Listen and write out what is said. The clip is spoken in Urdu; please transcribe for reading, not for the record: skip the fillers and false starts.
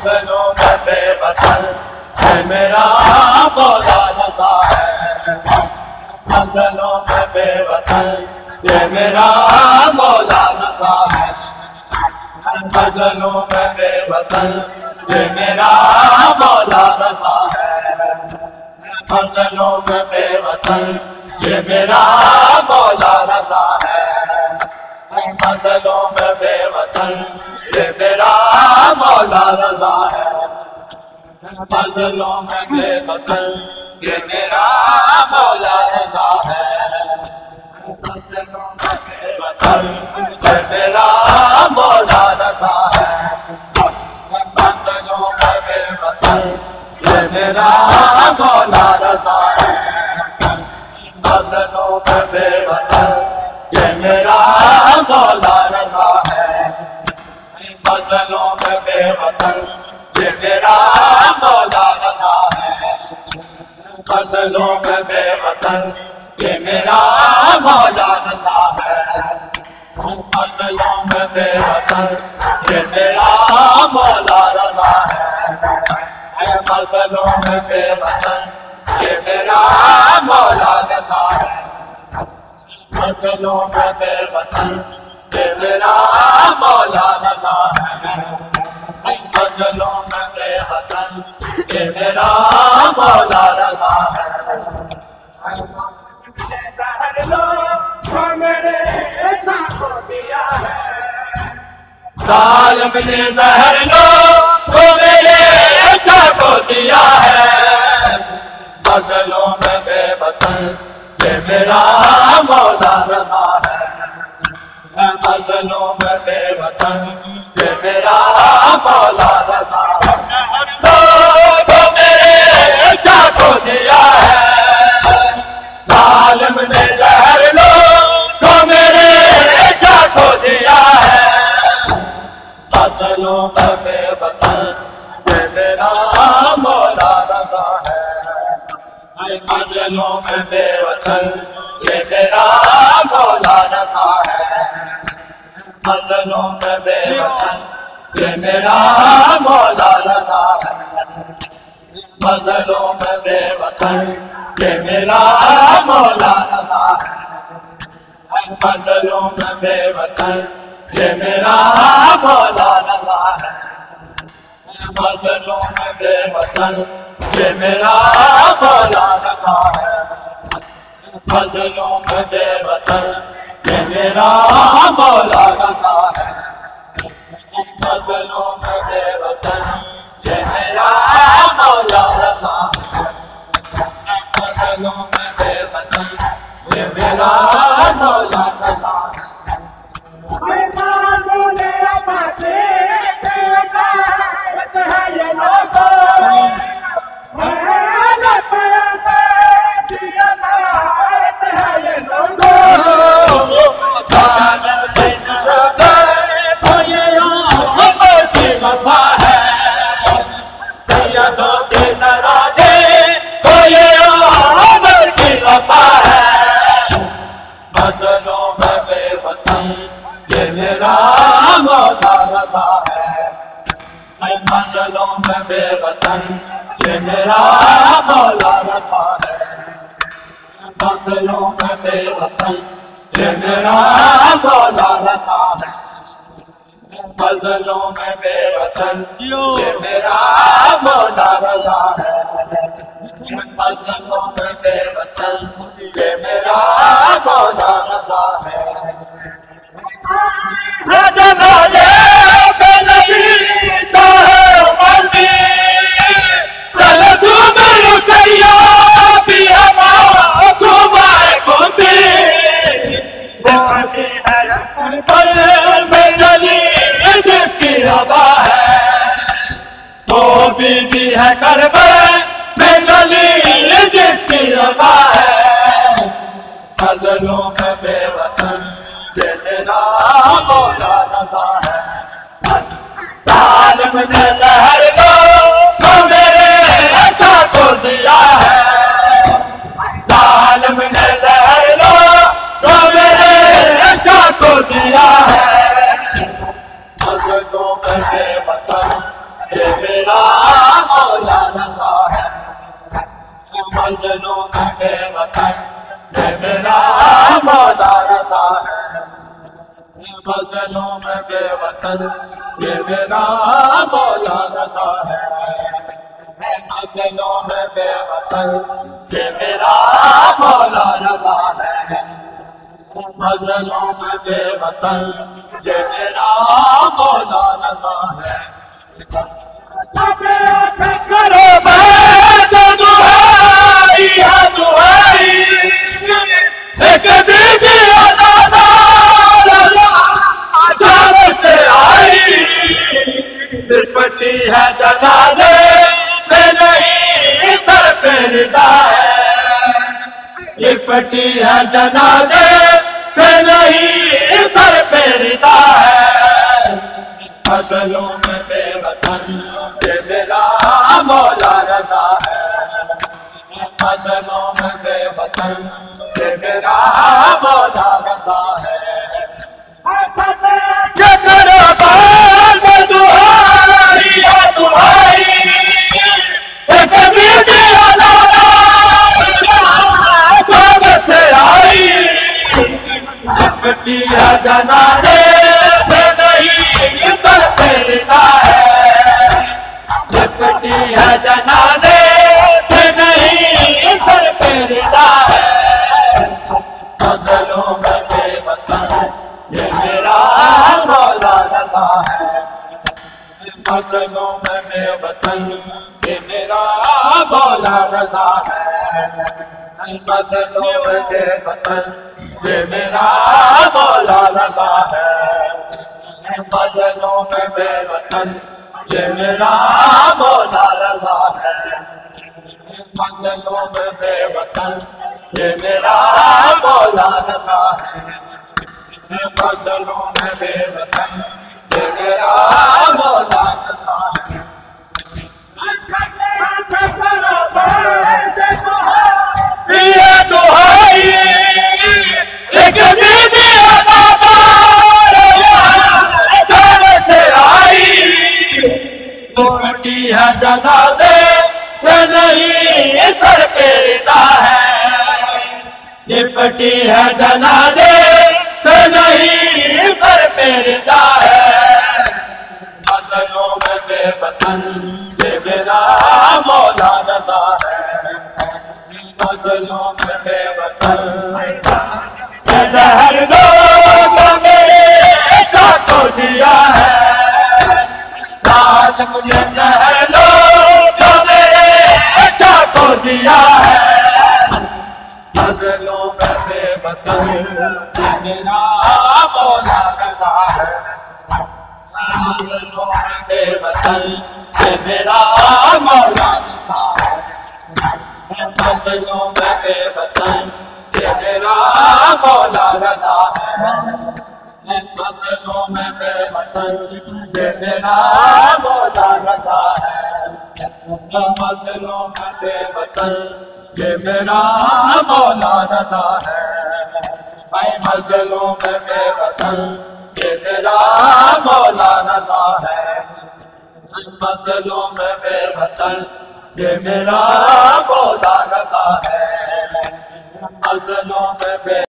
مظلوم بے وطن یہ میرا مولا رضا ہے، مظلوم بے وطن یہ میرا مولا رضا ہے، مظلوم بے وطن یہ میرا مولا رضا ہے، مظلوم بے وطن یہ میرا مولا رضا ہے، مظلوم بے وطن یہ میرا مولا رضا ہے، مظلوم بے وطن یہ میرا مولا رضا ہے، مظلوم بے وطن یہ میرا مولا رضا ہے، مظلوم بے وطن یہ میرا مولا رضا ہے، مظلوم بے وطن یہ میرا مولا رضا ہے، مظلوم بے وطن یہ میرا مولا رضا ہے، مظلوم بے وطن یہ میرا مولا رضا ہے، مظلوم بے وطن یہ میرا مولا رضا ہے، مظلوم بے وطن یہ میرا مولا رضا ہے، مظلوم بے وطن یہ میرا مولا رضا ہے، مظلوم بے وطن یہ میرا مولا رضا ہے، زہر لو تو میرے عشق کو دیا ہے، ظالم نے زہر لو تو میرے عشق کو دیا ہے، مظلوم بے وطن یہ میرا مولا رضا ہے، مظلوم بے وطن یہ میرا مولا رضا ہے، تو میرے عشق کو دیا ہے، ظالم نے زہر لو تو میرے عشق کو دیا ہے، مظلوم بے وطن یہ میرا مولا رضا ہے، مظلوم بے وطن یہ میرا مولا رضا ہے، مظلوم بے وطن یہ میرا مولا رضا ہے، مظلوم بے وطن یہ میرا مولا رضا ہے، مظلوم بے وطن یہ میرا مولا رضا ہے، مظلوم بے وطن یہ میرا مولا رضا ہے، مظلوم بے وطن یہ میرا مولا رضا ہے، مظلوم بے وطن یہ میرا مولا رضا ہے، مظلوم بے وطن یہ میرا مولا رضا ہے، مظلوم بے وطن یہ میرا مولا رضا ہے، مظلوم بے وطن یہ میرا مولا رضا ہے، مظلوم بے وطن یہ میرا مولا رضا ہے، مظلوم بے وطن یہ میرا مولا رضا ہے، مظلوم بے وطن یہ میرا مولا رضا ہے، بی بی ہے کربلا میں جلیل جس کی رضا ہے، مظلوم بے وطن یہ میرا مولا رضا ہے، ظالم نے زہر لو تو میرے عشق کو دیا ہے، ظالم نے زہر لو تو میرے عشق کو دیا ہے، مظلوم بے وطن یہ میرا مظلوم بے وطن یہ میرا مولا رضا ہے مظلوم بے وطن یہ میرا مولا رضا ہے مظلوم بے وطن یہ میرا مولا رضا ہے مظلوم بے وطن یہ میرا مولا رضا ہے کرو بات دعائی ہے دعائی ایک بی بی شام سے آئی لپٹی ہے جنازے سے نہیں سر پہ ردا ہے لپٹی ہے جنازے سے نہیں سر پہ ردا ہے مظلوم بے وطن یہ میرا مولا رضا ہے مظلوم بے وطن یہ میرا مولا رضا ہے یہ کرو بات دعائی ہے دعائی ایک بی بی شام سے آئی لپٹی ہے جنازے سے نہیں سر پہ ردا ہے لپٹی ہے جنازے سے نہیں سر پہ ردا ہے مظلوم بے وطن یہ میرا مولا رضا ہے مظلوم بے وطن یہ میرا مولا رضا ہے مظلوم بے وطن یہ میرا مولا رضا ہے مظلوم بے وطن یہ میرا مولا رضا ہے مظلوم بے وطن یہ میرا مولا رضا ہے مظلوم بے وطن یہ میرا مولا رضا ہے یہ دعائی ایک بی بی شام سے آئی لپٹی ہے جنازے سے نہیں سر پہ ردا ہے لپٹی ہے جنازے سے نہیں سر پہ ردا ہے مظلوم بے وطن یہ میرا مولا رضا ہے مظلوم بے وطن زہر لوگ میرے ساتھ کو دیا ہے ساتھ مجھے زہر لوگ میرے ساتھ کو دیا ہے مظلوم بے وطن یہ میرا مولا رضا ہے مظلوم بے وطن یہ میرا مولا رضا ہے مظلوم بے وطن یہ میرا مولا رضا ہے مظلوم بے وطن یہ میرا مولا رضا ہے مظلوم بے وطن یہ میرا مولا رضا ہے مظلوم بے وطن یہ میرا مولا رضا ہے مظلوم بے وطن یہ میرا مولا رضا ہے مظلوم بے